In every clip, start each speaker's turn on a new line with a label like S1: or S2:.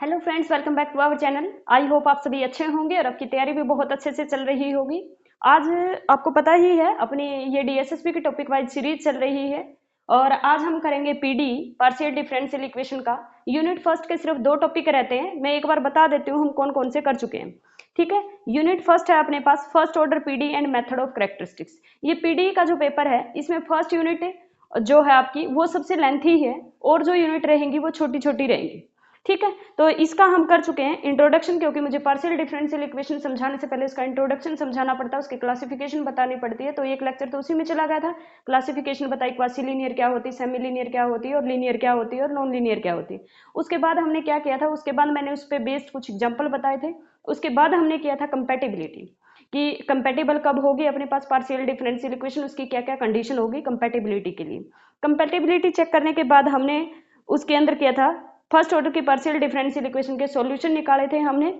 S1: Hello friends, welcome back to our channel. I hope आप सभी अच्छे होंगे और आपकी तैयारी भी बहुत अच्छे से चल रही होगी। आज आपको पता ही है अपनी ये डीएसएसपी की टॉपिक वाइज सीरीज चल रही है और आज हम करेंगे पीडी पार्शियल डिफरेंशियल इक्वेशन का। यूनिट फर्स्ट के सिर्फ 2 टॉपिक रहते हैं। मैं एक बार बता देती हूँ हम कौन कौन से कर चुके हैं। ठीक है, यूनिट फर्स्ट है अपने पास first order PD and method of characteristics. ये पीडी का जो पेपर है इसमें फर्स्ट यूनिट जो है आपकी वो सबसे लेंथी है और जो यूनिट रहेंगी वो छोटी छोटी रहेंगी। ठीक है, तो इसका हम कर चुके हैं इंट्रोडक्शन, क्योंकि मुझे पार्शियल डिफरेंशियल इक्वेशन समझाने से पहले इसका इंट्रोडक्शन समझाना पड़ता है, उसकी क्लासिफिकेशन बतानी पड़ती है। तो एक लेक्चर तो उसी में चला गया था, क्लासिफिकेशन बताई, क्वासी लीनियर क्या होती है, सेमी लीनियर क्या होती है और लीनियर क्या होती है और नॉन लीनियर क्या होती है। उसके बाद हमने क्या किया था, उसके बाद मैंने उस पर बेस्ड कुछ एग्जाम्पल बताए थे। उसके बाद हमने किया था कंपेटिबिलिटी कि कंपेटिबल कब होगी अपने पास पार्शियल डिफरेंशियल इक्वेशन, उसकी क्या क्या कंडीशन होगी कंपेटिबिलिटी के लिए। कंपेटिबिलिटी चेक करने के बाद हमने उसके अंदर किया था फर्स्ट ऑर्डर की पार्शियल डिफरेंशियल इक्वेशन के सॉल्यूशन निकाले थे हमने।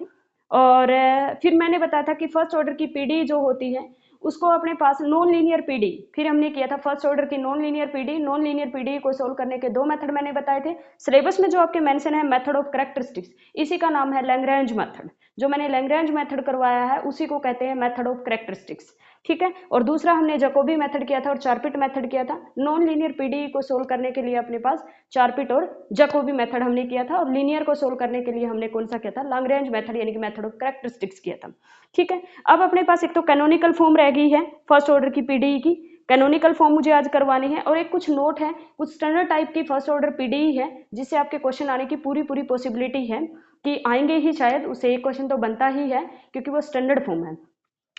S1: और फिर मैंने बताया था कि फर्स्ट ऑर्डर की पीडी जो होती है उसको अपने पास नॉन लीनियर पीडी, फिर हमने किया था फर्स्ट ऑर्डर की नॉन लीनियर पीडी को सोल्व करने के 2 मेथड मैंने बताए थे। सिलेबस में जो आपके मेंशन है मेथड ऑफ कैरेक्टरिस्टिक्स, इसी का नाम है लैग्रेंज मेथड। जो मैंने लैग्रेंज मेथड करवाया है उसी को कहते हैं मेथड ऑफ कैरेक्टरिस्टिक्स। ठीक है, और दूसरा हमने जैकोबी मेथड किया था और चारपिट मेथड किया था। नॉन लीनियर पीडी को सोल्व करने के लिए अपने पास चारपिट और जैकोबी मेथड हमने किया था और लीनियर को सोल्व करने के लिए हमने कौन सा किया था, लैग्रेंज मेथड यानी कि मेथड ऑफ कैरेक्टरिस्टिक्स किया था। ठीक है, अब अपने पास एक तो कैनोनिकल फॉर्म रह गई है फर्स्ट ऑर्डर की पीडी की, कैनोनिकल फॉर्म मुझे आज करवानी है। और एक कुछ नोट है, कुछ स्टैंडर्ड टाइप की फर्स्ट ऑर्डर पीडी है जिससे आपके क्वेश्चन आने की पूरी पॉसिबिलिटी है कि आएंगे ही, शायद उससे एक क्वेश्चन तो बनता ही है क्योंकि वो स्टैंडर्ड फॉर्म है,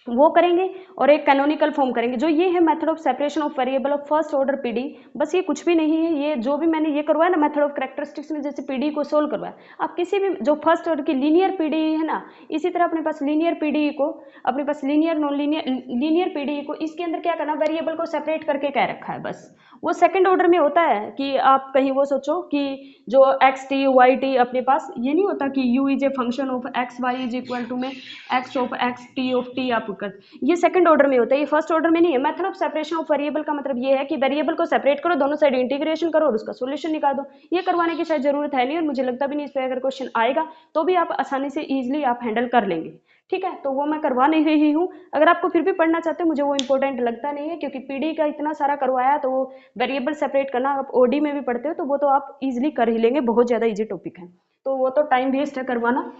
S1: वो करेंगे। और एक कैनोनिकल फॉर्म करेंगे। जो ये है method of separation of variable of first order PD, बस ये कुछ भी नहीं है। ये जो भी मैंने ये करवाया ना मेथड ऑफ कैरेक्टरिस्टिक्स में, जैसे पीडी को सोल्व करवाया, आप किसी भी जो फर्स्ट ऑर्डर की लीनियर पीडी है ना, इसी तरह अपने पास लीनियर पीडी को, अपने पास लीनियर नॉन लीनियर पीडी को, इसके अंदर क्या करना, वेरिएबल को सेपरेट करके क्या रखा है, बस वो सेकंड ऑर्डर में होता है कि आप कहीं वो सोचो कि जो एक्स टी वाई टी अपने पास ये नहीं होता कि u is a function of x y is equal to में x of x t of t आप कर, ये सेकंड ऑर्डर में होता है, ये फर्स्ट ऑर्डर में नहीं है। Method of separation of variable का मतलब ये है कि वेरिएबल को सेपरेट करो, दोनों साइड इंटीग्रेशन करो और उसका सॉल्यूशन निकाल दो। ये करवाने की शायद जरूरत है नहीं और मुझे लगता भी नहीं इस पर अगर क्वेश्चन आएगा तो भी आप आसानी से इजिली आप हैंडल कर लेंगे। ठीक है, तो वो मैं करवा नहीं रही हूँ। अगर आपको फिर भी पढ़ना चाहते हो, मुझे वो इंपॉर्टेंट लगता नहीं है क्योंकि पीडी का इतना सारा करवाया, तो वो वेरिएबल सेपरेट करना आप ओडी में भी पढ़ते हो तो वो तो आप इजिली कर ही लेंगे, बहुत ज्यादा इजी टॉपिक है, तो वो तो टाइम वेस्ट है करवाना।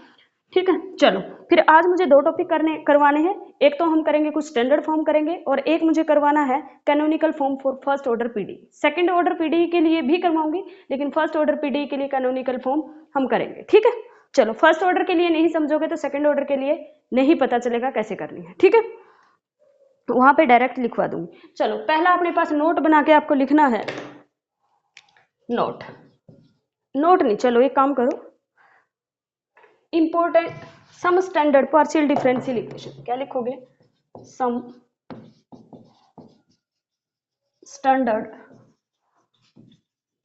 S1: ठीक है, चलो फिर आज मुझे 2 टॉपिक करवाने हैं। एक तो हम करेंगे कुछ स्टैंडर्ड फॉर्म करेंगे और एक मुझे करवाना है canonical form for first order PD. Second order PD के लिए भी करवाऊंगी लेकिन फर्स्ट ऑर्डर पीडी के लिए कैनोनिकल फॉर्म हम करेंगे। ठीक है, चलो फर्स्ट ऑर्डर के लिए नहीं समझोगे तो सेकंड ऑर्डर के लिए नहीं पता चलेगा कैसे करनी है। ठीक है, वहां पे डायरेक्ट लिखवा दूंगी। चलो पहला अपने पास नोट बना के आपको लिखना है, नोट नहीं, चलो एक काम करो, important some standard partial differential equation, क्या लिखोगे, some standard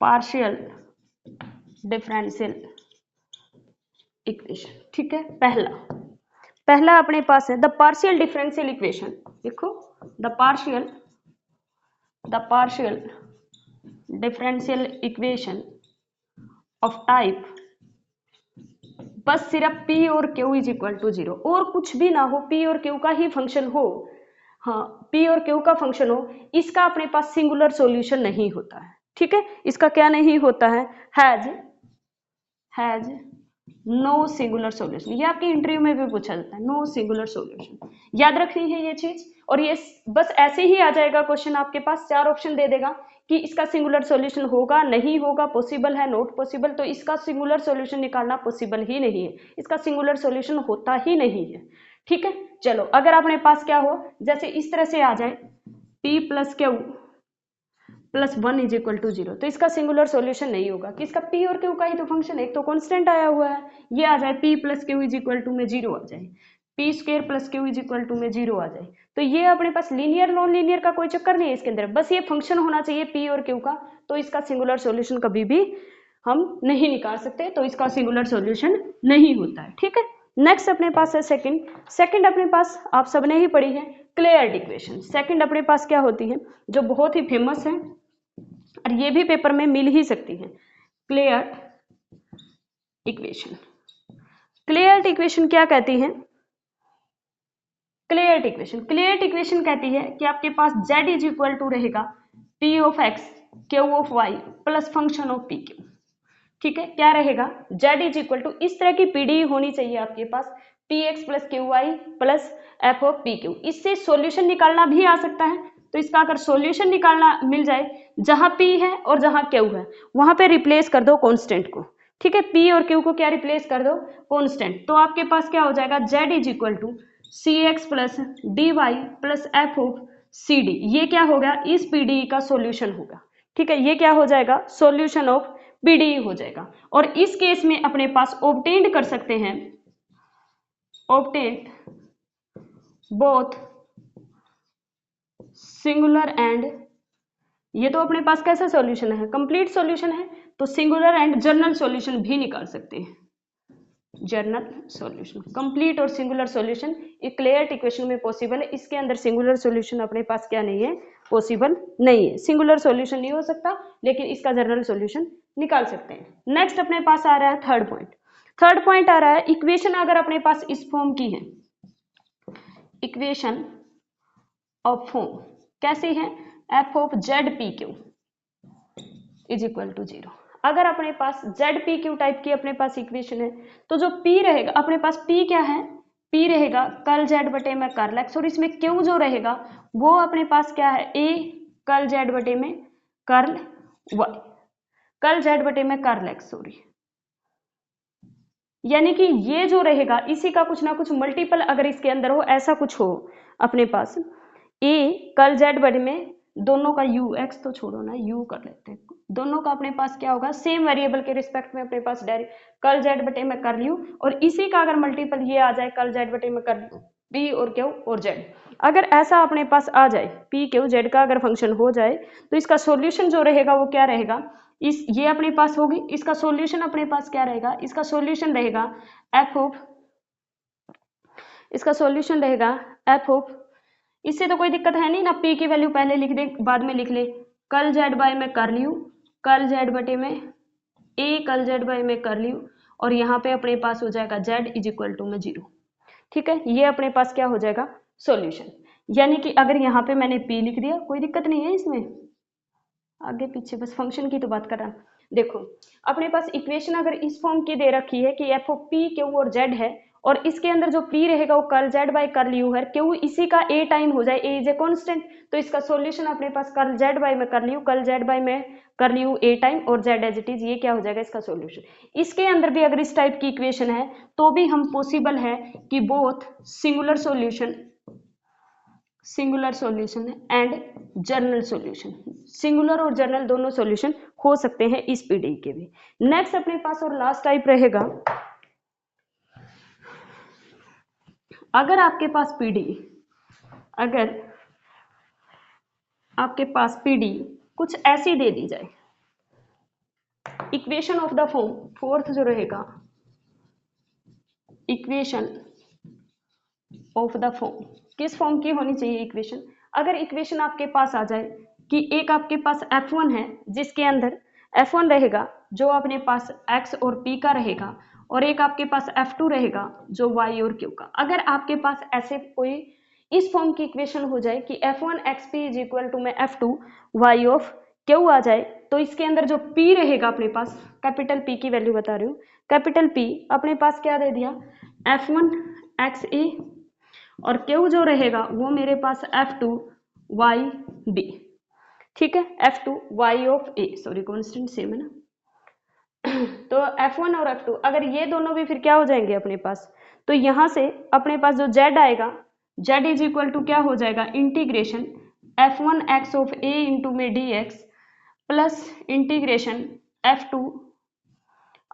S1: partial differential equation. ठीक है, पहला अपने पास है द पार्शियल डिफरेंशियल इक्वेशन, देखो the partial differential equation of type, बस सिर्फ P और Q इज इक्वल टू 0 और कुछ भी ना हो, P और Q का ही फंक्शन हो, हाँ P और Q का फंक्शन हो, इसका अपने पास सिंगुलर सॉल्यूशन नहीं होता है। ठीक है, इसका क्या नहीं होता है, हैज नो सिंगुलर सॉल्यूशन। ये आपके इंटरव्यू में भी पूछा जाता है, नो सिंगुलर सॉल्यूशन, याद रखनी है ये चीज। और ये बस ऐसे ही आ जाएगा क्वेश्चन, आपके पास 4 ऑप्शन दे देगा कि इसका सिंगुलर सॉल्यूशन होगा, नहीं होगा, पॉसिबल है, नॉट पॉसिबल। तो इसका सिंगुलर सॉल्यूशन निकालना पॉसिबल ही नहीं है, इसका सिंगुलर सॉल्यूशन होता ही नहीं है। ठीक है, चलो अगर अपने पास क्या हो, जैसे इस तरह से आ जाए P plus Q plus 1 is equal to 0, तो इसका सिंगुलर सॉल्यूशन नहीं होगा कि इसका P और Q का ही तो फंक्शन है, एक तो कांस्टेंट आया हुआ है, ये आ जाए P plus Q is equal to में 0 आ जाए, P square plus Q is equal to में 0 आ जाए। तो ये अपने पास लीनियर नॉन लीनियर का कोई चक्कर नहीं है इसके अंदर, बस ये फंक्शन होना चाहिए P और Q का, तो इसका सिंगुलर सॉल्यूशन कभी भी हम नहीं निकाल सकते, तो इसका सिंगुलर सॉल्यूशन नहीं होता है। ठीक है, नेक्स्ट अपने पास है सेकंड अपने पास आप सबने ही पढ़ी है क्लेयर्ड इक्वेशन। सेकंड अपने पास क्या होती है, जो बहुत ही फेमस है और ये भी पेपर में मिल ही सकती है, क्लेयर्ड इक्वेशन। क्लियरिटी इक्वेशन क्या कहती है? क्लियरिटी इक्वेशन कहती है कि आपके पास z इज इक्वल टू रहेगा p of x q of y plus function of p q। ठीक है, क्या रहेगा? z इज इक्वल टू, इस तरह की पीडी होनी चाहिए आपके पास, px plus Q Y plus F of P Q. इससे सॉल्यूशन निकालना भी आ सकता है, तो इसका अगर सॉल्यूशन निकालना मिल जाए, जहां p है और जहां q है वहां पे रिप्लेस कर दो कांस्टेंट को। ठीक है, p और q को क्या रिप्लेस कर दो? कांस्टेंट। तो आपके पास क्या हो जाएगा? z is equal to C X plus D Y plus F of C D. ये क्या होगा? इस पीडी का सॉल्यूशन होगा। ठीक है, ये क्या हो जाएगा? सॉल्यूशन ऑफ पीडी हो जाएगा। और इस केस में अपने पास ऑब्टेन्ड कर सकते हैं, ऑब्टेन्ड बोथ सिंगुलर एंड, ये तो अपने पास कैसा सॉल्यूशन है? कंप्लीट सॉल्यूशन है, तो सिंगुलर एंड जर्नल सॉल्यूशन भी निकाल सकते हैं। जर्नल सॉल्यूशन, कंप्लीट और सिंगुलर सॉल्यूशन क्लियरिटी इक्वेशन में पॉसिबल है। इसके अंदर सिंगुलर सॉल्यूशन अपने पास क्या नहीं है? पॉसिबल नहीं है। सिंगुलर सॉल्यूशन नहीं हो सकता, लेकिन इसका जर्नल सॉल्यूशन निकाल सकते हैं। नेक्स्ट अपने पास आ रहा है थर्ड पॉइंट। थर्ड पॉइंट आ रहा है, इक्वेशन अगर अपने पास इस फॉर्म की है, इक्वेशन ऑफ फॉर्म कैसी है? F of Z P Q is equal to 0। अगर अपने पास जेड पी क्यू टाइप की अपने पास इक्वेशन है, तो जो p रहेगा अपने पास, p क्या है? p रहेगा कर्ल जेड बटे में कर्ल एक्स, और इसमें q जो रहेगा वो अपने पास क्या है? a कर्ल जेड बटे में कर्ल y, कर्ल जेड बटे में कर्ल एक्स, सॉरी। यानी कि ये जो रहेगा इसी का कुछ ना कुछ मल्टीपल अगर इसके अंदर हो, ऐसा कुछ हो अपने पास, a कर्ल जेड बटे में दोनों का u, x तो छोड़ो ना, u कर लेते हैं, दोनों का अपने पास क्या होगा? सेम वेरिएबल के रिस्पेक्ट में अपने पास डायरेक्ट कर्ल जेड बटे में कर लियो, और इसी का अगर मल्टीपल ये आ जाए कर्ल जेड बटे में कर लियो p और q और z। अगर ऐसा अपने पास आ जाए, p q z का अगर फंक्शन हो जाए, तो इसका सॉल्यूशन जो रहेगा वो क्या रहेगा? इस ये अपने पास होगी, इसका सॉल्यूशन अपने पास क्या रहेगा? इसका सॉल्यूशन रहेगा f ऑफ, इसका सॉल्यूशन रहेगा f ऑफ, इससे तो कोई दिक्कत है नहीं ना, p की वैल्यू पहले लिख दे बाद में लिख ले, कर्ल जेड बाय में कर लियो कर्ल जेड बटे में a कर्ल जेड बाय में कर लियो, और यहाँ पे अपने पास हो जाएगा z इज इक्वल टू में 0। ठीक है, ये अपने पास क्या हो जाएगा? सॉल्यूशन। यानी कि अगर यहाँ पे मैंने p लिख दिया, कोई दिक्कत नहीं है इसमें, आगे पीछे बस फंक्शन की तो बात कर रहा। देखो अपने पास इक्वेशन अगर इस फॉर्म की दे रखी है कि एफ ऑफ पी क्यू और जेड है, और इसके अंदर जो p रहेगा वो curl Z by curl U है, क्यू इसी का a टाइम हो जाए, a इज ए कांस्टेंट, तो इसका सॉल्यूशन अपने पास कर्ल जेड बाय में curl U, curl Z by में कर्ल यू a टाइम और z एज इट इज, ये क्या हो जाएगा? इसका सॉल्यूशन। इसके अंदर भी अगर इस टाइप की इक्वेशन है तो भी हम पॉसिबल है कि both singular solution and general solution, singular और जर्नल दोनों सॉल्यूशन हो सकते हैं इस पीडी के भी। नेक्स्ट अपने पास और लास्ट टाइप रहेगा, अगर आपके पास पीडी, अगर आपके पास पीडी कुछ ऐसी दे दी जाए, equation of the form, fourth जो रहेगा इक्वेशन ऑफ द फॉर्म, किस फॉर्म की होनी चाहिए इक्वेशन? अगर इक्वेशन आपके पास आ जाए कि एक आपके पास f1 है जिसके अंदर f1 रहेगा जो अपने पास x और p का रहेगा, और एक आपके पास f2 रहेगा जो y और q का। अगर आपके पास ऐसे कोई इस फॉर्म की इक्वेशन हो जाए कि f1 xp is equal to में f2 y ऑफ q आ जाए, तो इसके अंदर जो p रहेगा अपने पास, कैपिटल p की वैल्यू बता रही हूँ, कैपिटल p अपने पास क्या दे दिया? f1 xa, और q जो रहेगा वो मेरे पास f2 yb। ठीक है, f2 y of a, sorry constant same है ना, तो f1 और f2 अगर ये दोनों भी फिर क्या हो जाएंगे अपने पास, तो यहां से अपने पास जो z आएगा, z इज इक्वल टू क्या हो जाएगा? Integration f1 x of a into में dx प्लस इंटीग्रेशन f2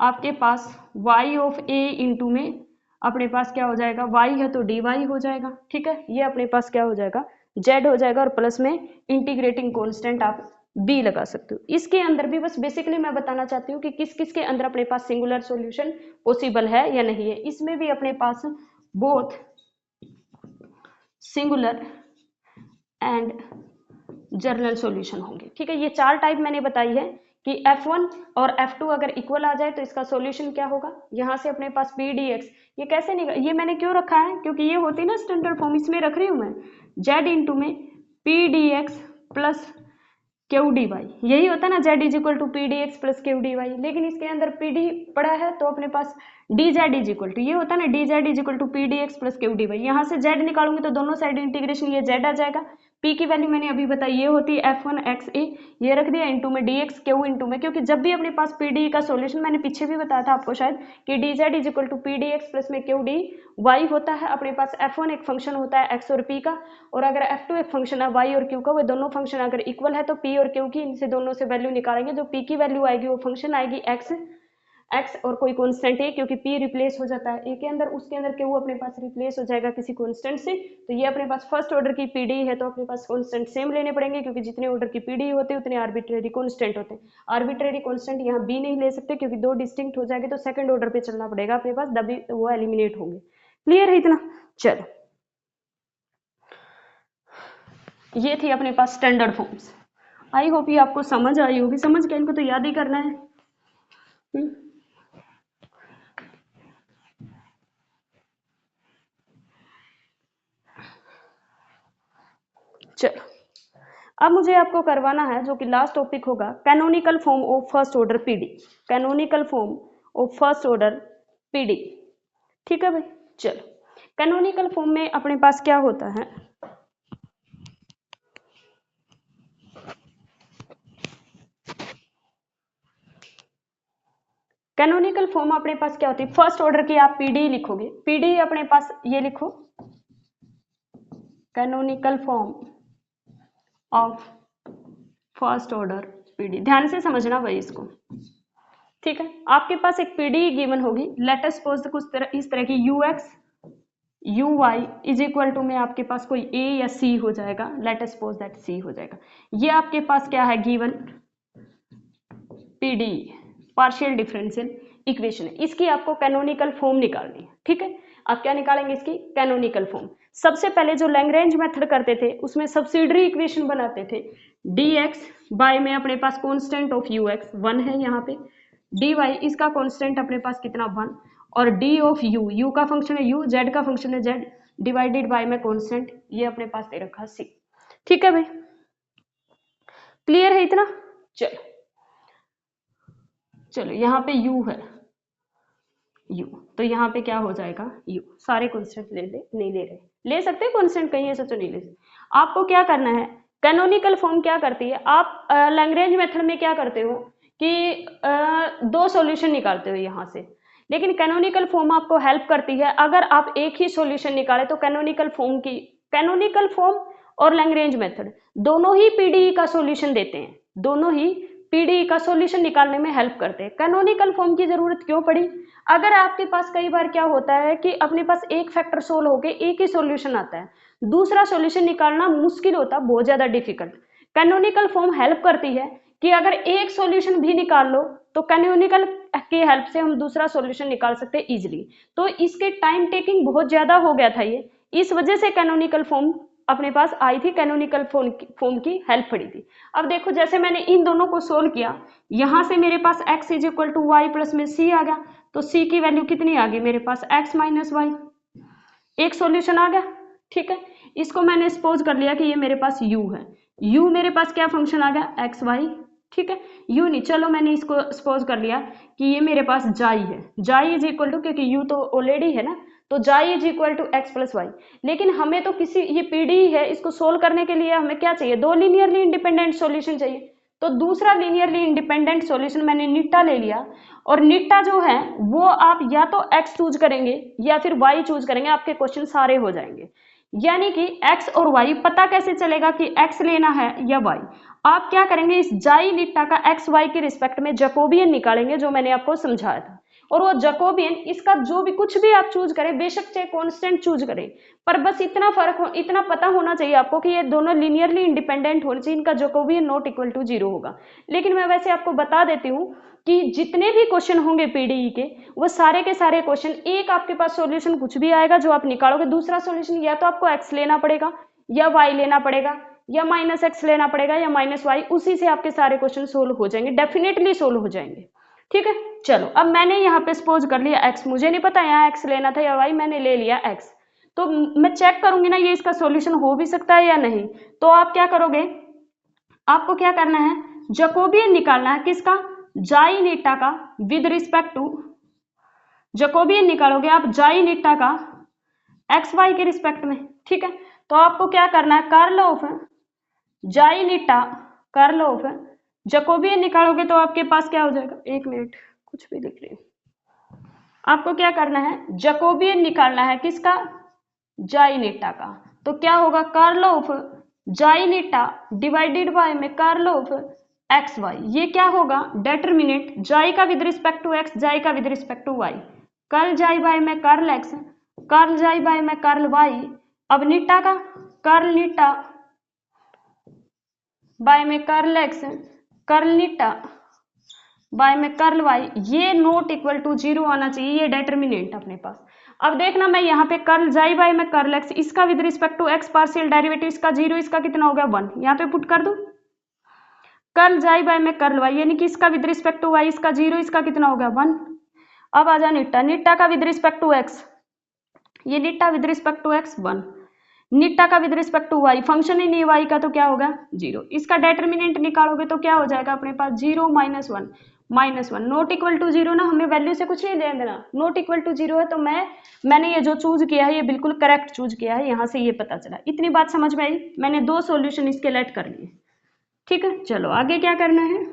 S1: आपके पास y ऑफ a इंटू में अपने पास क्या हो जाएगा? y है तो dy हो जाएगा। ठीक है, ये अपने पास क्या हो जाएगा? z हो जाएगा, और प्लस में इंटीग्रेटिंग कांस्टेंट आप b लगा सकते हो। इसके अंदर भी बस बेसिकली मैं बताना चाहती हूँ कि किस किस के अंदर अपने पास सिंगुलर सॉल्यूशन पॉसिबल है या नहीं है। इसमें भी अपने पास both singular and general solution होंगे। ठीक है, ये चार टाइप मैंने बताई है कि F1 और F2 अगर इक्वल आ जाए तो इसका सॉल्यूशन क्या होगा, यहाँ से अपने पास पी डी एक्स, ये कैसे निकल, ये मैंने क्यों रखा है, क्योंकि ये होती है ना स्टैंडर्ड फॉर्म, इसमें रख रही हूँ मैं z इंटू में p D x plus q D y, यही होता है ना z is equal to P D x plus q D y, लेकिन इसके अंदर पी डी पड़ा है तो अपने पास d z is equal to, ये होता है ना d z is equal to P D x plus q D y, यहाँ से z निकालूंगी तो दोनों साइड इंटीग्रेशन ये z आ जाएगा, p की वैल्यू मैंने अभी बताई ये होती है f1 x a, ये रख दिया इंटू में dx q इंटू में, क्योंकि जब भी अपने पास pd का सॉल्यूशन, मैंने पीछे भी बताया था आपको शायद कि dz is equal to P D x plus में क्यू डी वाई होता है, अपने पास f1 एक फंक्शन होता है x और p का, और अगर f2 एक फंक्शन है y और q का, वो दोनों फंक्शन अगर इक्वल है तो p और q की इनसे दोनों से वैल्यू निकालेंगे, जो p की वैल्यू आएगी वो फंक्शन आएगी x और कोई कांस्टेंट है, क्योंकि p रिप्लेस हो जाता है a के अंदर, उसके अंदर q अपने पास रिप्लेस हो जाएगा किसी कांस्टेंट से, तो ये अपने पास फर्स्ट ऑर्डर की pd है तो अपने पास कांस्टेंट सेम लेने पड़ेंगे, क्योंकि जितने ऑर्डर की pd होते हैं उतने आर्बिट्रेरी कांस्टेंट होते हैं, आर्बिट्रेरी कांस्टेंट यहाँ b नहीं ले सकते क्योंकि दो डिस्टिंक्ट हो जाएंगे, तो सेकंड ऑर्डर पे चलना पड़ेगा अपने पास, तभी वो एलिमिनेट होंगे। क्लियर है इतना? चलो, ये थी अपने पास स्टैंडर्ड फॉर्म्स। आई होप ये आपको समझ आई होगी, समझ के इनको तो याद ही करना है। चलो, अब मुझे आपको करवाना है जो कि लास्ट टॉपिक होगा, canonical form of first order PD, canonical form of first order PD. ठीक है भाई, चलो, कैनोनिकल फॉर्म में अपने पास क्या होता है, कैनोनिकल फॉर्म अपने पास क्या होती है, फर्स्ट ऑर्डर की आप पीडी लिखोगे, पीडी अपने पास ये लिखो, canonical form of first order PD, ध्यान से समझना भाई इसको। ठीक है, आपके पास एक पीडी गिवन होगी, लेट अस सपोज कुछ तरह इस तरह की ux uy is equal to में आपके पास कोई a या c हो जाएगा, let us suppose that c हो जाएगा, ये आपके पास क्या है, given PD partial differential equation है, इसकी आपको कैनोनिकल फॉर्म निकालनी है। ठीक है, आप क्या निकालेंगे, इसकी कैनोनिकल फॉर्म। सबसे पहले जो लैग्रेंज मेथड करते थे उसमें सब्सिडरी इक्वेशन बनाते थे, dx बाय में अपने पास कांस्टेंट ऑफ ux 1 है यहाँ पे, dy इसका कांस्टेंट अपने पास कितना 1, और d ऑफ u का फंक्शन है u, z का फंक्शन है z, डिवाइडेड बाय में कांस्टेंट, ये अपने पास दे रखा c। ठीक है भाई, क्लियर है इतना? चलो चलो, यहाँ पे u है u, तो यहाँ पे क्या हो जाएगा u, सारे कांस्टेंट ले ले, नहीं ले रहे, ले सकते हैं कांस्टेंट, कहीं ऐसा तो नहीं ले सकते। आपको क्या करना है, कैनोनिकल फॉर्म क्या करती है, आप लैग्रेंज मेथड में क्या करते हो कि दो सॉल्यूशन निकालते हो यहाँ से, लेकिन कैनोनिकल फॉर्म आपको हेल्प करती है, अगर आप एक ही सॉल्यूशन निकाले तो कैनोनिकल फॉर्म और लैग्रेंज मेथड दोनों ही पीडीई का सॉल्यूशन देते हैं, दोनों ही पीडीई का सॉल्यूशन निकालने में हेल्प करते हैं। कैनोनिकल फॉर्म की जरूरत क्यों पड़ी, अगर आपके पास कई बार क्या होता है कि अपने पास एक फैक्टर सोल्व होके एक ही सॉल्यूशन आता है, दूसरा सॉल्यूशन निकालना मुश्किल होता, बहुत ज्यादा डिफिकल्ट, कैनोनिकल फॉर्म हेल्प करती है कि अगर एक सॉल्यूशन भी निकाल लो तो कैनोनिकल की हेल्प से हम दूसरा सॉल्यूशन निकाल सकते हैं इजीली, तो इसके टाइम टेकिंग बहुत ज्यादा हो गया था ये, इस वजह से कैनोनिकल फॉर्म अपने पास आई थी, कैनोनिकल फॉर्म की हेल्प पड़ी थी। अब देखो, जैसे मैंने इन दोनों को सोल्व किया, यहां से मेरे पास x is equal to Y plus में c आ गया, तो c की वैल्यू कितनी आ गई मेरे पास, x माइनस वाई, एक सॉल्यूशन आ गया। ठीक है, इसको मैंने सपोज कर लिया कि ये मेरे पास u है, u मेरे पास क्या फंक्शन आ गया, एक्स वाई। ठीक है, u नहीं, चलो मैंने इसको सपोज कर लिया कि ये मेरे पास जाई है, जाई इज इक्वल टू, क्योंकि u तो ऑलरेडी है ना, तो xi is equal to X plus Y, लेकिन हमें तो किसी, ये पीडी है, इसको सोल्व करने के लिए हमें क्या चाहिए, दो लीनियरली इंडिपेंडेंट सॉल्यूशन चाहिए, तो दूसरा लीनियरली इंडिपेंडेंट सॉल्यूशन मैंने निट्टा ले लिया, और निट्टा जो है वो आप या तो x चूज करेंगे या फिर y चूज करेंगे, आपके क्वेश्चन सारे हो जाएंगे। यानी कि x और y पता कैसे चलेगा कि x लेना है या y, आप क्या करेंगे, इस जाई निट्टा का x y के रिस्पेक्ट में जैकोबियन निकालेंगे, जो मैंने आपको समझाया था, और वो जैकोबियन, इसका जो भी कुछ भी आप चूज करें, बेशक चाहे कांस्टेंट चूज करें, पर बस इतना फर्क हो, इतना पता होना चाहिए आपको कि ये दोनों लीनियरली इंडिपेंडेंट होने चाहिए, इनका जैकोबियन नॉट इक्वल टू 0 होगा। लेकिन मैं वैसे आपको बता देती हूँ कि जितने भी क्वेश्चन होंगे पीडीई के, वो सारे के सारे क्वेश्चन, एक आपके पास सॉल्यूशन कुछ भी आएगा जो आप निकालोगे, दूसरा सॉल्यूशन या तो आपको x लेना पड़ेगा या y लेना पड़ेगा, या माइनस एक्स लेना पड़ेगा या माइनस वाई, उसी से आपके सारे क्वेश्चन सोल्व हो जाएंगे, डेफिनेटली सोल्व हो जाएंगे। ठीक है, चलो अब मैंने यहाँ पे सपोज कर लिया एक्स, मुझे नहीं पता यहाँ एक्स लेना था या वाई, मैंने ले लिया एक्स, तो मैं चेक करूंगी ना ये इसका सॉल्यूशन हो भी सकता है या नहीं। तो आप क्या करोगे, आपको क्या करना है, जैकोबियन निकालना है किसका, जाई नीटा का विद रिस्पेक्ट टू, जैकोबियन निकालोगे आप जाई नीटा का एक्स वाई के रिस्पेक्ट में। ठीक है, तो आपको क्या करना है, कर्ल ऑफ जाई नीटा कर्ल ऑफ जैकोबियन निकालोगे तो आपके पास क्या हो जाएगा, एक मिनट कुछ भी लिख रही हूं, आपको क्या करना है, जैकोबियन निकालना है किसका, जाई नीटा का, तो क्या होगा, कर्ल ऑफ जाई नीटा डिवाइडेड बाय में कर्ल ऑफ एक्स वाई, ये क्या होगा, डेटर्मिनेंट जाई का with respect to x, z का with respect to y, curl जाई बाय में कर्ल एक्स, कर्ल जाई बाय में कर्ल वाई, अब नीटा का कर्ल नीटा बाय में कर्ल एक्स, कर्ल नीटा बाय में कर्ल वाई, ये नॉट इक्वल टू 0 आना चाहिए, ये डेटर्मिनेंट अपने पास। अब देखना मैं यहाँ पे कर्ल जाई बाय में कर्ल एक्स, इसका with respect to X partial derivative, इसका 0, इसका कितना हो गया 1, यहाँ पे पुट कर दूं, कर्ल जाई बाय में कर्ल वाई यानी कि इसका विद रिस्पेक्ट टू वाई, इसका 0, इसका कितना हो गया 1। अब आ जा नीटा, नीटा का विद रिस्पेक्ट टू एक्स, ये eta with respect to x 1, eta का with respect to y, function ही नहीं वाई का तो क्या होगा 0, इसका डेटर्मिनेंट निकालोगे तो क्या हो जाएगा अपने पास 0 minus one not equal to 0 ना, हमें वैल्यू से कुछ नहीं लेना देना, नॉट इक्वल टू 0 है तो मैंने ये जो चूज किया है ये बिल्कुल करेक्ट चूज किया है, यहाँ से ये पता चला। इतनी बात समझ में आई, मैंने 2 सॉल्यूशन इसके लेट कर लिए। ठीक है, चलो आगे क्या करना है,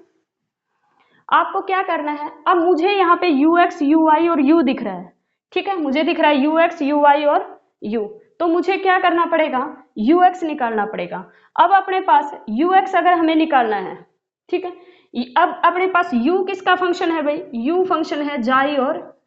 S1: आपको क्या करना है, अब मुझे यहाँ पे यू एक्स यू वाई और यू दिख रहा है। ठीक है, मुझे दिख रहा है यू एक्स यू वाई और यू, तो मुझे क्या करना पड़ेगा, यू एक्स निकालना पड़ेगा। अब अपने पास यू एक्स अगर हमें निकालना है, ठीक है, अब अपने पास u किसका फंक्शन है भाई, u फंक्शन है जाई और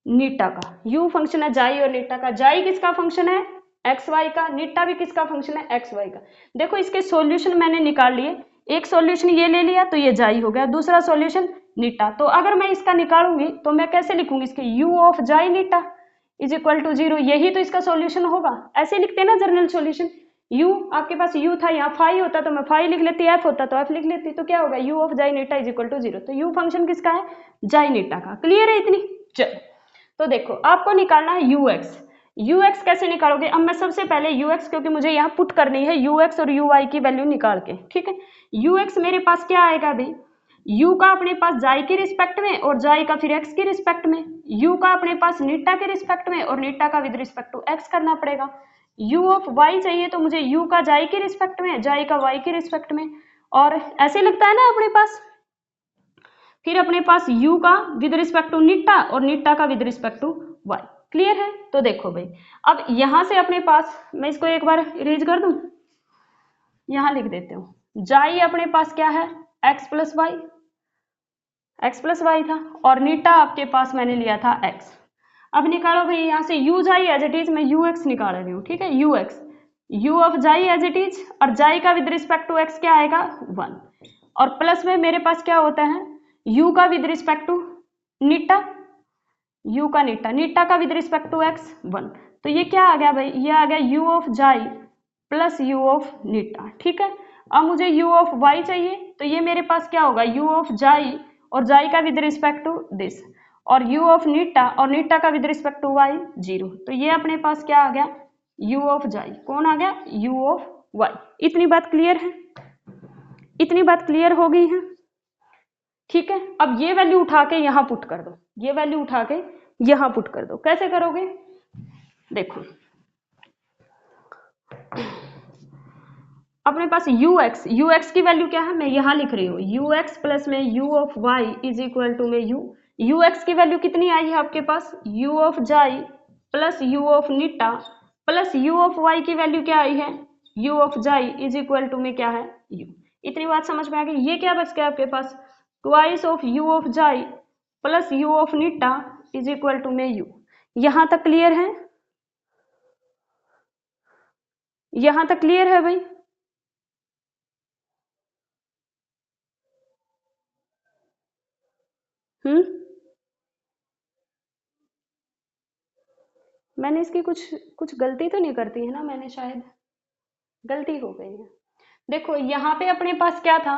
S1: नीटा का, u फंक्शन है जाई और नीटा का, जाई किसका फंक्शन है एक्स वाई का, नीटा भी किसका फंक्शन है एक्स वाई का। देखो इसके सॉल्यूशन मैंने निकाल लिए, एक सॉल्यूशन ये ले लिया तो ये जाई हो गया, दूसरा सॉल्यूशन नीटा, तो अगर मैं इसका निकालूंगी तो मैं कैसे लिखूंगी, इसके u ऑफ जाई नीटा इज इक्वल टू 0, यही तो इसका सॉल्यूशन होगा, ऐसे लिखते हैं ना जनरल सॉल्यूशन। u आपके पास u था, यहाँ फाई होता तो मैं फाई लिख लेती, f होता तो f लिख लेती, तो क्या होगा u ऑफ जाई नीटा इज इक्वल टू 0, तो u फंक्शन किसका है, जाई नीटा का। क्लियर है इतनी, चलो तो देखो आपको निकालना है ux कैसे निकालोगे, अब मैं सबसे पहले ux, क्योंकि मुझे यहाँ पुट करनी है ux और uy की वैल्यू निकाल के। ठीक है, ux मेरे पास क्या आएगा भाई, u का अपने पास जाई के रिस्पेक्ट में और जाई का फिर x के रिस्पेक्ट में, u का अपने पास नीटा के रिस्पेक्ट में और नीटा का विद रिस्पेक्ट टू x करना पड़ेगा। u ऑफ y चाहिए तो मुझे u का जाई के रिस्पेक्ट में, जाई का y के रिस्पेक्ट में, और ऐसे लगता है ना अपने पास, फिर अपने पास u का विद रिस्पेक्ट टू नीटा और नीटा का with respect to y। Clear है, तो देखो भाई अब यहां से अपने पास, मैं इसको एक बार इरेज कर दूं, यहां लिख देते हूँ, जाई अपने पास क्या है x प्लस वाई था, और नीटा आपके पास मैंने लिया था x। अब निकालो भाई यहाँ से u जाई एज इट इज, मैं ux निकाल रही हूँ। ठीक है, u ऑफ जाई एज इट इज, और जाई का विद रिस्पेक्ट टू x क्या आएगा 1, और प्लस में मेरे पास क्या होता है u का with respect to eta, u का नीटा का विद रिस्पेक्ट टू x 1, तो ये क्या आ गया भाई, ये आ गया u of xi plus u of eta. ठीक है, अब मुझे u ऑफ y चाहिए, तो ये मेरे पास क्या होगा u ऑफ जाई और जाई का विद रिस्पेक्ट टू दिस, और u ऑफ नीटा और नीटा का विद रिस्पेक्ट टू y 0, तो ये अपने पास क्या आ गया u ऑफ जाई, कौन आ गया u ऑफ y। इतनी बात क्लियर है, इतनी बात क्लियर हो गई है। ठीक है, अब ये वैल्यू उठा के यहाँ पुट कर दो, ये वैल्यू उठा के यहाँ पुट कर दो, कैसे करोगे देखो, अपने पास ux की वैल्यू क्या है, मैं यहाँ लिख रही हूँ ux प्लस में u of y is equal to में ux की वैल्यू कितनी आई है आपके पास, u of xi plus u of eta plus u of y की वैल्यू क्या आई है, u of xi is equal to में क्या है u। इतनी बात समझ में आ गई, ये क्या बच गया आपके पास, twice of u of xi plus u of eta is equal to में u। यहां तक क्लियर है, यहां तक क्लियर है भाई, मैंने इसकी कुछ गलती तो नहीं करती है ना, मैंने शायद गलती हो गई है, देखो यहाँ पे अपने पास क्या था,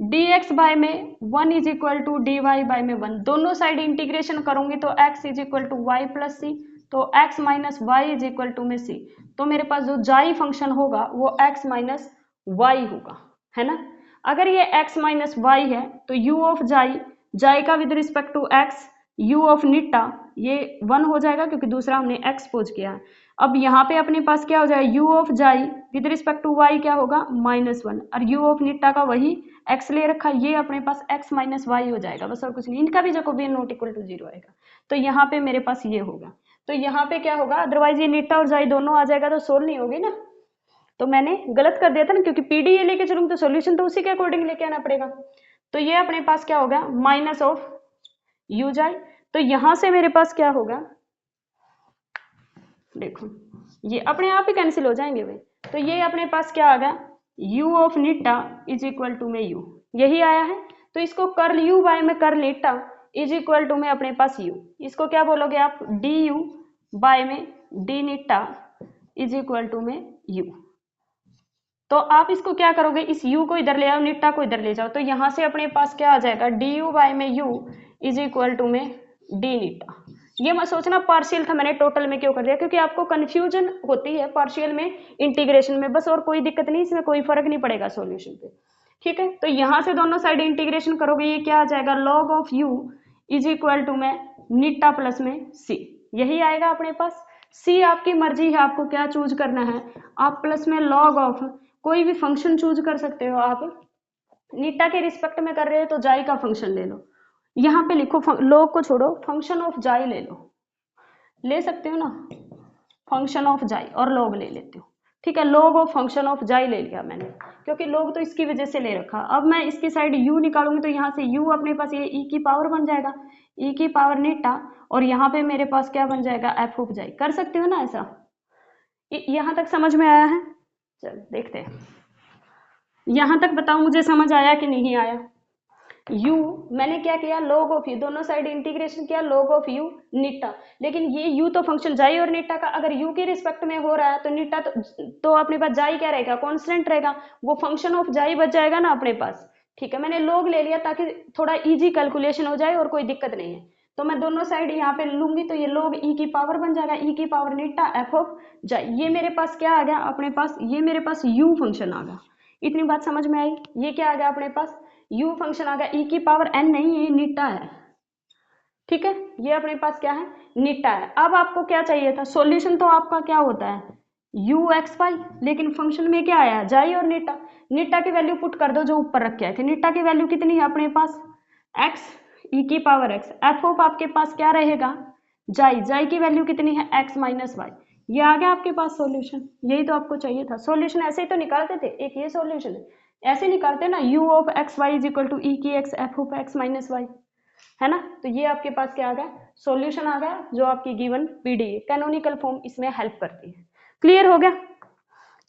S1: dx बाय में 1 is equal to dy by में 1, दोनों साइड इंटीग्रेशन करूंगी तो x is equal to Y plus सी, तो x minus y is equal to में c, तो मेरे पास जो जाई फंक्शन होगा वो x माइनस वाई होगा, है ना। अगर ये x माइनस वाई है तो u ऑफ जाई का with respect to x, u of eta ये 1 हो जाएगा क्योंकि दूसरा हमने x पोज किया है। अब यहाँ पे अपने पास क्या हो जाएगा, u ऑफ जाई विद रिस्पेक्ट टू y क्या होगा -1, और u ऑफ निट्टा का वही x ले रखा, ये अपने पास x माइनस वाई हो जाएगा, बस और कुछ नहीं। इनका भी जैकोबियन नॉट इक्वल टू 0 आएगा, तो यहाँ पे मेरे पास ये होगा। तो यहाँ पे क्या होगा, अदरवाइज ये निट्टा और जाई दोनों आ जाएगा तो सोल्व नहीं होगी ना, तो मैंने गलत कर दिया था ना, क्योंकि पीडी ये लेके चलूंगी तो सोल्यूशन तो उसी के अकॉर्डिंग लेके आना पड़ेगा। तो ये अपने पास क्या होगा, माइनस ऑफ यू जाई, तो यहां से मेरे पास क्या होगा, देखो ये अपने आप ही कैंसिल हो जाएंगे भाई, तो ये अपने पास क्या आ गया, u of eta is equal to में u, यही आया है। तो इसको कर्ल u बाय में curl eta is equal to में अपने पास u, इसको क्या बोलोगे आप, du बाय में d eta is equal to में u। तो आप इसको क्या करोगे, इस u को इधर ले आओ, निट्टा को इधर ले जाओ, तो यहां से अपने पास क्या आ जाएगा, du बाय में u इज इक्वल टू में d निट्टा। ये मत सोचना पार्शियल था, मैंने टोटल में क्यों कर दिया, क्योंकि आपको कंफ्यूजन होती है पार्शियल में इंटीग्रेशन में, बस, और कोई दिक्कत नहीं, इसमें कोई फर्क नहीं पड़ेगा सॉल्यूशन पे, ठीक है। तो यहां से दोनों साइड इंटीग्रेशन करोगे, ये क्या आ जाएगा, log of u is equal to में निट्टा प्लस में c, यही आएगा अपने पास। c आपकी मर्जी है, आपको क्या चूज करना है, आप प्लस में log ऑफ कोई भी फंक्शन चूज कर सकते हो, आप निट्टा के रिस्पेक्ट में कर रहे हो तो जाई का फंक्शन ले लो, यहाँ पे लिखो log को छोड़ो, फंक्शन ऑफ जाई ले लो, ले सकते हो ना, फंक्शन ऑफ जाई और log ले लेते हो, ठीक है। log ऑफ फंक्शन ऑफ जाई ले लिया मैंने, क्योंकि log तो इसकी वजह से ले रखा। अब मैं इसकी साइड u निकालूंगी तो यहाँ से u अपने पास ये e की पावर बन जाएगा, e की पावर निट्टा, और यहाँ पे मेरे पास क्या बन जाएगा, f ऑफ जाई। कर सकते हो ना ऐसा, यहाँ तक समझ में आया है, चलो देखते हैं, यहां तक बताओ मुझे समझ आया कि नहीं आया। u मैंने क्या किया, log ऑफ u, दोनों साइड इंटीग्रेशन किया, log ऑफ u निट्टा, लेकिन ये u तो फंक्शन जाई और निट्टा का अगर u के रिस्पेक्ट में हो रहा है तो निट्टा तो अपने पास जाई क्या रहेगा, कांस्टेंट रहेगा, वो फंक्शन ऑफ जाई बच जाएगा ना अपने पास, ठीक है। मैंने log ले लिया ताकि थोड़ा इजी कैलकुलेशन हो जाए और कोई दिक्कत नहीं है। तो मैं दोनों साइड यहाँ पे लूंगी तो ये log e की पावर बन जाएगा, e की पावर निट्टा f ऑफ जाई, ये मेरे पास क्या आ गया अपने पास, ये मेरे पास u फंक्शन आ गया। इतनी बात समझ में आई, ये क्या आ गया अपने पास, u फंक्शन आ गया, e की पावर n नहीं, ये निट्टा है, ठीक है, ये अपने पास क्या है, निट्टा है। अब आपको क्या चाहिए था, सॉल्यूशन तो आपका क्या होता है u x y, लेकिन फंक्शन में क्या आया, जाई और निट्टा, निट्टा की वैल्यू पुट कर दो जो ऊपर रखे आए थे, निट्टा की वैल्यू कितनी है अपने पास x e की पावर x, f ऑफ आपके पास क्या रहेगा, जाई, जाई की वैल्यू कितनी है x माइनस वाई, ये आ गया आपके पास सॉल्यूशन, यही तो आपको चाहिए था। सॉल्यूशन ऐसे ही तो निकालते थे, एक ये सॉल्यूशन है, ऐसे निकालते ना, u of x y is equal to e की x f of x minus y, है ना। तो ये आपके पास क्या आ गया, सॉल्यूशन आ गया, जो आपकी गिवन पीडी कैनोनिकल फॉर्म इसमें हेल्प करती है। क्लियर हो गया,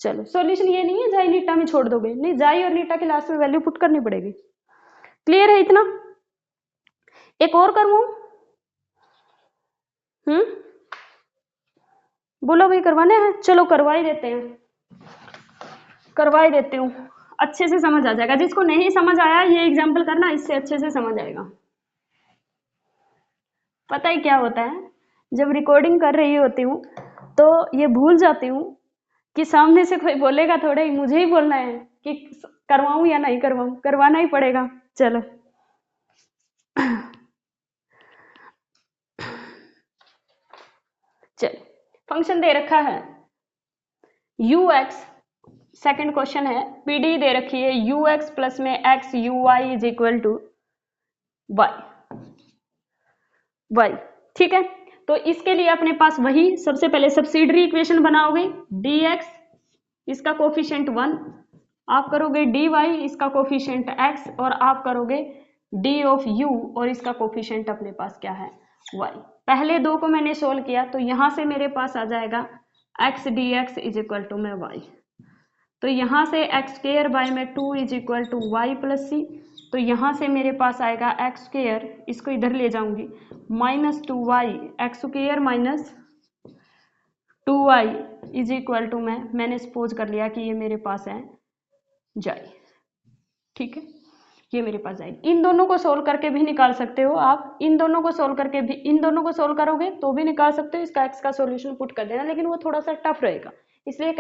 S1: चलो सॉल्यूशन ये नहीं है जाई निट्टा में छोड़ दोगे, नहीं, जाई और निट्टा के लास्ट में वैल्यू पुट करनी पड़ेगी। क्लियर है इतना, एक और करवाऊं, बोलो भाई करवाने हैं, चलो करवा ही देते हैं, करवा ही देती हूँ, अच्छे से समझ आ जाएगा। जिसको नहीं समझ आया ये एग्जाम्पल करना, इससे अच्छे से समझ आएगा। पता ही क्या होता है, जब रिकॉर्डिंग कर रही होती हूँ तो ये भूल जाती हूँ कि सामने से कोई बोलेगा थोड़ा ही, मुझे ही बोलना है कि करवाऊं या नहीं करवाऊं, करवाना ही पड़ेगा। चलो चलो, फंक्शन दे रखा है ux, सेकंड क्वेश्चन है, पीडी दे रखी है ux प्लस में x uy is equal to y, ठीक है। तो इसके लिए अपने पास वही, सबसे पहले सब्सिडरी इक्वेशन बनाओगे, dx इसका कोफिशिएंट 1, आप करोगे dy इसका कोफिशिएंट x, और आप करोगे d ऑफ u और इसका कोफिशिएंट अपने पास क्या है y। पहले दो को मैंने सोल्व किया तो यहां से मेरे पास आ जाएगा x dx is equal to में y, तो यहाँ से एक्स स्क्वायर बाय में 2 is equal to Y plus सी, तो यहाँ से मेरे पास आएगा एक्स स्क्वायर, इसको इधर ले जाऊंगी, -2y X square minus 2y is equal to मैंने सपोज कर लिया कि ये मेरे पास है जाए। ठीक है, ये मेरे पास आएगी। इन दोनों को सोल्व करके भी निकाल सकते हो आप, इन दोनों को सोल्व करके भी, इन दोनों को सोल्व करोगे तो भी निकाल सकते हो। इसका एक्स का सॉल्यूशन पुट कर देना, लेकिन वो थोड़ा सा टफ रहेगा, इसलिए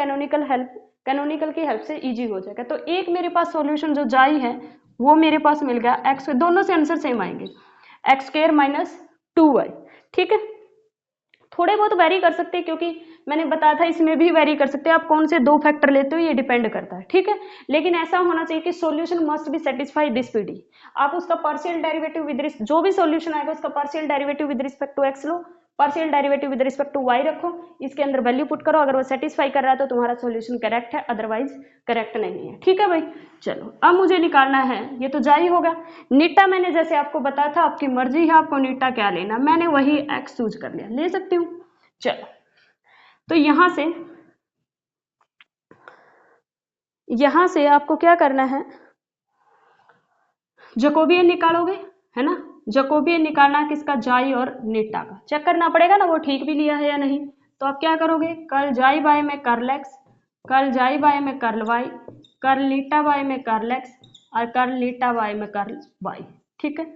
S1: कैनोनिकल की हेल्प से इजी हो जाएगा। तो एक मेरे पास सॉल्यूशन जो जाई है वो मेरे पास मिल गया, एक्स, दोनों से आंसर सेम आएंगे, एक्स स्क्वायर माइनस 2y। ठीक है, थोड़े बहुत वेरी कर सकते हैं, क्योंकि मैंने बताया था इसमें भी वेरी कर सकते हैं, आप कौन से दो फैक्टर लेते हो ये डिपेंड करता है। ठीक है, लेकिन ऐसा होना चाहिए कि solution must be satisfy this PD. आप उसका पार्शियल डेरिवेटिव विद जो भी सॉल्यूशन आएगा उसका partial derivative with respect to X लो, partial derivative with respect to Y रखो, इसके अंदर वैल्यू पुट करो, अगर वो सेटिस्फाई कर रहा है तो तुम्हारा सॉल्यूशन करेक्ट है, अदरवाइज करेक्ट नहीं है। ठीक है भाई, चलो अब मुझे निकालना है, ये तो जारी होगा। नीटा मैंने जैसे आपको बताया था, आपकी मर्जी है आपको नीटा क्या लेना, मैंने वही एक्स चूज कर लिया, ले सकती हूँ। चलो, तो यहां से आपको क्या करना है, जैकोबियन निकालोगे, है ना। जैकोबियन निकालना किसका, जाई और नीटा का, चेक करना पड़ेगा ना वो ठीक भी लिया है या नहीं। तो आप क्या करोगे, कर्ल जाई बाय में कर्ल एक्स, कर्ल जाई बाय में कर्ल वाई, कर्ल नीटा बाय में कर्ल एक्स, और कर्ल नीटा बाय में कर्ल वाई। ठीक है,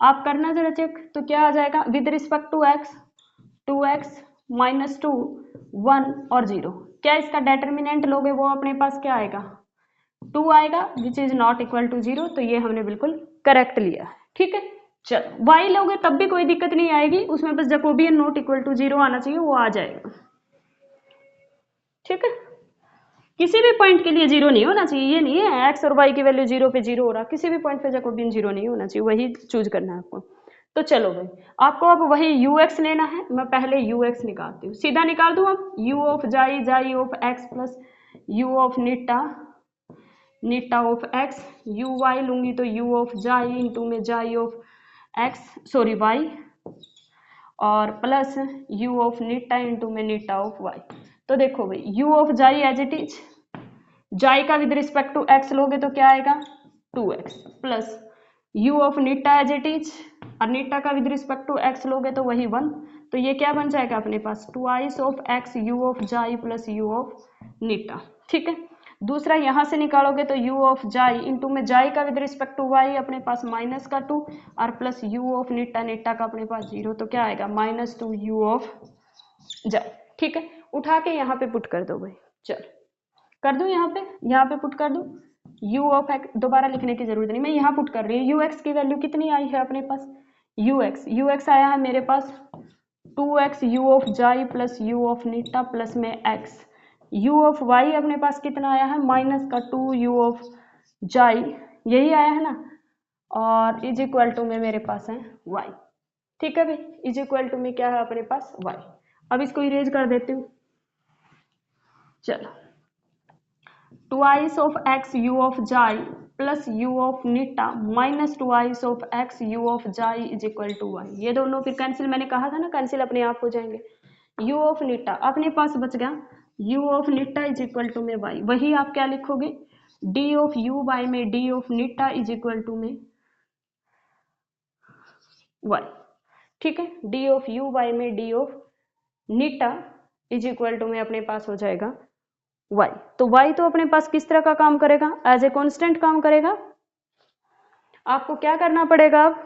S1: आप करना जरा चेक, तो क्या आ जाएगा, with respect to X 2x minus 2 1 और 0। क्या इसका डेटर्मिनेंट लोगे, वो अपने पास क्या आएगा, 2 आएगा, which is not equal to 0। तो ये हमने बिल्कुल करेक्ट लिया है। ठीक है, चलो y लोगे तब भी कोई दिक्कत नहीं आएगी, उसमें बस जैकोबियन नॉट इक्वल टू 0 आना चाहिए, वो आ जाएगा। ठीक है, किसी भी पॉइंट के लिए 0 नहीं होना चाहिए, ये नहीं है x और y की वैल्यू 0 पे 0 हो रहा, किसी भी पॉइंट पे जैकोबियन 0 नहीं होना चाहिए, वही चूज करना है आपको। तो चलो भाई, आपको अब वही ux लेना है, मैं पहले ux निकालती हूँ, सीधा निकाल दूं अब, u ऑफ जाई, जाई of x plus u of Neeta, Neeta of x, uy लूंगी तो u ऑफ जाई इंटू में जाई ऑफ x सॉरी y, और plus u of Neeta into में नीटा ऑफ y। तो देखो भाई, u ऑफ जाई एज इट इज, जाई का विद रिस्पेक्ट टू x लोगे तो क्या आएगा 2x, plus u of eta as it is, और नीटा का विद रिस्पेक्ट टू x लोगे तो वही 1। तो ये क्या बन जाएगा अपने पास, 2i of x u of xi plus u of eta. ठीक है, दूसरा यहाँ से निकालोगे तो u ऑफ जाई इंटू में जाई का विद रिस्पेक्ट टू y अपने पास माइनस का 2, और प्लस u ऑफ नीटा, नीटा का अपने पास 0। तो क्या आएगा माइनस 2 u ऑफ जाई। ठीक है, उठा के यहाँ पे पुट कर दो भाई, चल कर दूं, यहाँ पे पुट कर दूं, u ऑफ x दोबारा लिखने की जरूरत नहीं, मैं यहाँ पुट कर रही हूँ। ux की वैल्यू कितनी आई है अपने पास, ux आया है मेरे पास 2x u of xi plus u of eta plus में x, u ऑफ y अपने पास कितना आया है माइनस का 2 u ऑफ जाई, यही आया है ना, और इज इक्वल टू में मेरे पास है y। ठीक है भाई, इज इक्वल टू में क्या है अपने पास y। अब इसको इरेज कर देती हूँ, चलो, 2i of x u of xi plus u of Neeta minus 2i of x u of xi is equal to y। ये दोनों फिर कैंसिल, मैंने कहा था ना कैंसिल अपने आप हो जाएंगे। u ऑफ नीटा अपने पास बच गया, u of eta is equal to में y, वही आप क्या लिखोगे, d ऑफ u बाय में d of eta is equal to में y। ठीक है, d ऑफ u बाय में d of eta is equal to में अपने पास हो जाएगा y। तो y तो अपने पास किस तरह का काम करेगा, एज ए कॉन्स्टेंट काम करेगा। आपको क्या करना पड़ेगा, अब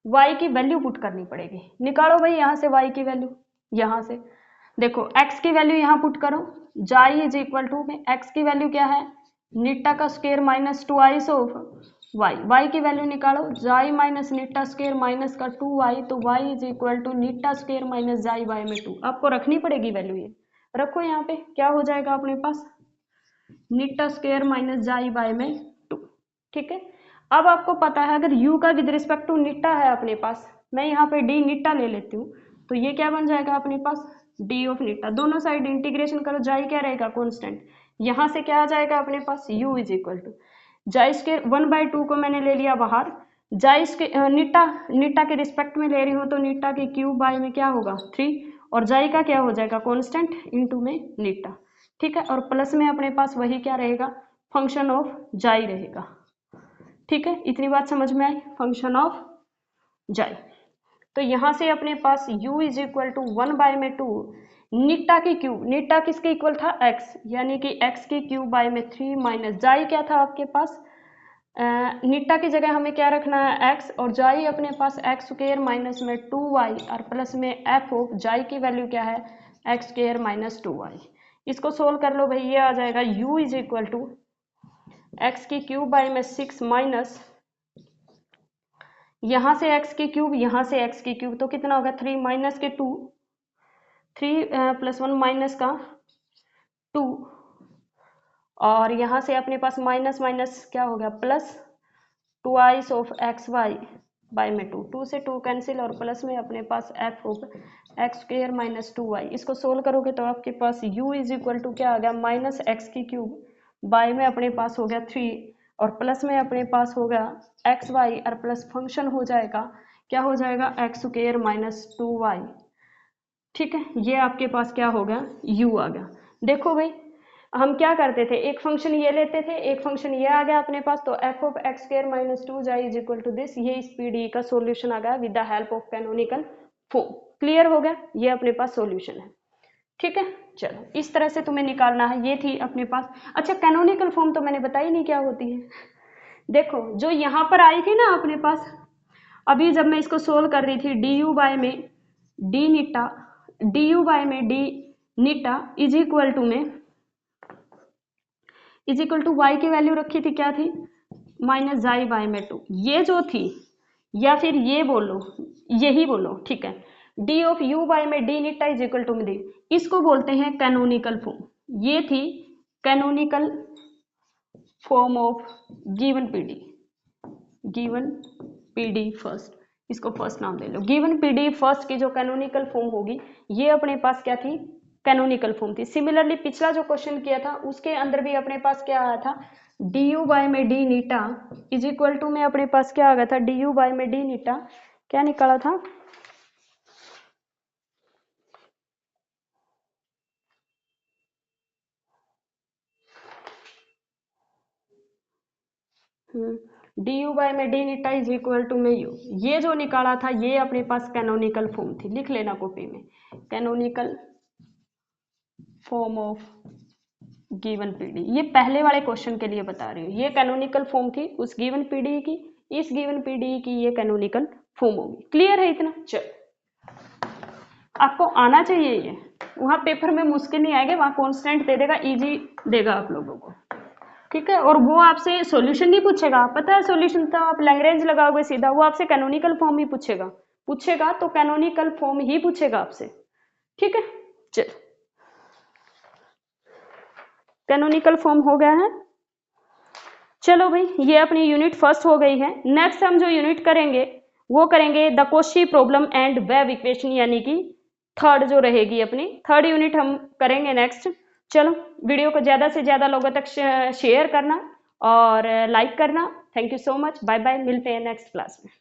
S1: y की वैल्यू पुट करनी पड़ेगी, निकालो भाई यहाँ से y की वैल्यू, यहाँ से देखो x की वैल्यू यहाँ पुट करो, जाई इज इक्वल टू में x की वैल्यू क्या है, नीटा का square minus 2i of y की वैल्यू निकालो, जाई माइनस नीटा स्क्वायर माइनस का 2y, तो y is equal to eta square minus xi by में 2। आपको रखनी पड़ेगी वैल्यू, ये रखो यहाँ पे, क्या हो जाएगा अपने पास नीटा स्क्वायर माइनस जाई बाय में 2। ठीक है, अब आपको पता है अगर u का विद रिस्पेक्ट टू नीटा है अपने पास, मैं यहाँ पे d नीटा ले लेती हूँ, तो ये क्या बन जाएगा अपने पास d ऑफ नीटा, दोनों साइड इंटीग्रेशन करो, जाई क्या रहेगा कांस्टेंट, यहाँ से क्या आ जाएगा अपने पास u इज इक्वल टू जाई स्क्वायर 1/2 को मैंने ले लिया बाहर, जाई नीटा के रिस्पेक्ट में ले रही हूँ तो नीटा के क्यूब बाय में क्या होगा 3, और जाई का क्या हो जाएगा कांस्टेंट इनटू में नीटा। ठीक है, और प्लस में अपने पास वही क्या रहेगा फंक्शन ऑफ जाई रहेगा। ठीक है, इतनी बात समझ में आई, फंक्शन ऑफ जाई। तो यहाँ से अपने पास u इज इक्वल टू 1/2 नीटा की क्यूब, नीटा किसके इक्वल था x, यानी कि x की क्यूब बाय में 3 माइनस जाई क्या था आपके पास, नीटा की जगह हमें क्या रखना है x, और जाई अपने पास x स्क्वायर माइनस में 2y और प्लस में f ऑफ जाई की वैल्यू क्या है x स्क्वायर माइनस 2y। इसको सोल्व कर लो भाई, ये आ जाएगा u is equal to x की क्यूब बाय में 6 माइनस यहाँ से x की क्यूब, यहाँ से x की क्यूब, तो कितना होगा 3 माइनस के 2, 3 प्लस 1 माइनस का 2, और यहाँ से अपने पास माइनस माइनस क्या हो गया plus, twice of x Y by में 2, 2 से 2 कैंसिल, और प्लस में अपने पास f of X square minus 2y। इसको सोल्व करोगे तो आपके पास u इज इक्वल टू क्या आ गया माइनस एक्स की क्यूब बाय में अपने पास हो गया 3, और प्लस में अपने पास हो गया एक्स वाई, और प्लस फंक्शन हो जाएगा क्या हो जाएगा एक्स स्क्वायर माइनस 2y। ठीक है, ये आपके पास क्या हो गया u आ गया। देखो भाई हम क्या करते थे, एक फंक्शन ये लेते थे, एक फंक्शन ये आ गया अपने पास, तो f of X square minus 2y is equal to this, ये इस पीडीई का सॉल्यूशन आ गया with the help of canonical form. Clear हो गया, ये अपने पास सॉल्यूशन है। ठीक है, चलो इस तरह से तुम्हें निकालना है, ये थी अपने पास। अच्छा, कैनोनिकल फॉर्म तो मैंने बताई नहीं क्या होती है। देखो जो यहाँ पर आई थी ना अपने पास, अभी जब मैं इसको सोल्व कर रही थी, डी यू बाय में D eta, d you by में D eta is equal to में इज इक्वल टू वाई की वैल्यू रखी थी क्या थी माइनस जाई बाय में 2, ये जो थी, या फिर ये बोलो, यही बोलो, ठीक है, डी ऑफ यू बाय में D eta is equal to में डी, इसको बोलते हैं कैनोनिकल फॉर्म। ये थी canonical form of given PD, given PD first, इसको फर्स्ट नाम दे लो। गिवन पीडी फर्स्ट की जो कैनोनिकल फॉर्म होगी, ये अपने पास क्या थी कैनोनिकल फॉर्म थी। सिमिलरली पिछला जो क्वेश्चन किया था उसके अंदर भी अपने पास क्या आया था, डी यू बाय में D eta is equal to में अपने पास क्या आ गया था, डी यू बाय में डी नीटा क्या निकाला था, डी यू बाय में D eta is equal to में यू, ये जो निकाला था ये अपने पास कैनोनिकल फॉर्म थी। लिख लेना कॉपी में, canonical form of given PD, ये पहले वाले क्वेश्चन के लिए बता रही हूँ। ये कैनोनिकल फॉर्म थी उस गिवन पीडी की, इस गिवन पीडी की ये कैनोनिकल फॉर्म होगी। क्लियर है इतना? चलो आपको आना चाहिए ये, वहां पेपर में मुश्किल नहीं आएगा, वहां कॉन्स्टेंट दे देगा, इजी देगा आप लोगों को। ठीक है, और वो आपसे सॉल्यूशन नहीं पूछेगा, पता है सॉल्यूशन तो आप लैग्रेंज लगाओगे सीधा, वो आपसे कैनोनिकल फॉर्म ही पूछेगा तो कैनोनिकल फॉर्म ही पूछेगा आपसे। ठीक है, चलो कैनोनिकल फॉर्म हो गया है। चलो भाई ये अपनी यूनिट फर्स्ट हो गई है। नेक्स्ट हम जो यूनिट करेंगे वो करेंगे the Cauchy problem and wave equation, यानी कि थर्ड जो रहेगी अपनी थर्ड यूनिट हम करेंगे नेक्स्ट। चलो वीडियो को ज़्यादा से ज़्यादा लोगों तक शेयर करना और लाइक करना। Thank you so much, bye bye, मिलते हैं नेक्स्ट क्लास में।